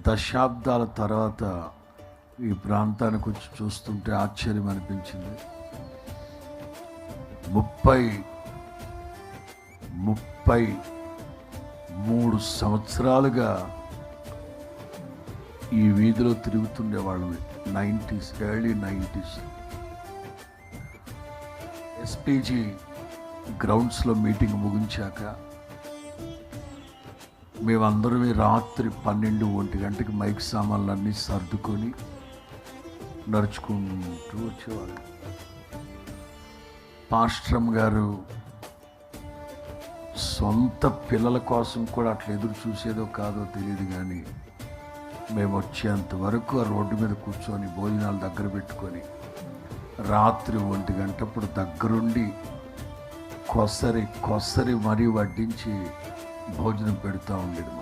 దశాబ్దాల తర్వాత ఈ ప్రాంతానికి వచ్చి చూస్తుంటే ఆశ్చర్యం అనిపించింది. 33 సంవత్సరాలుగా ఈ వీధిలో తిరుగుతుండేవాళ్ళం. ఎర్లీ 90s ఎస్పీజీ గ్రౌండ్స్లో మీటింగ్ ముగించాక మేమందరం రాత్రి 12-1 గంటకి మైక్ సామాన్లన్నీ సర్దుకొని నడుచుకుంటూ వచ్చేవాళ్ళం. పాస్టరమ్మ గారు సొంత పిల్లల కోసం కూడా అట్లా ఎదురు చూసేదో కాదో తెలియదు, కానీ మేము వచ్చేంత వరకు ఆ రోడ్డు మీద కూర్చొని భోజనాలు దగ్గర పెట్టుకొని రాత్రి 1 గంటప్పుడు దగ్గరుండి కొసరి మరీ వడ్డించి భోజనం పెడుతూ ఉండేది.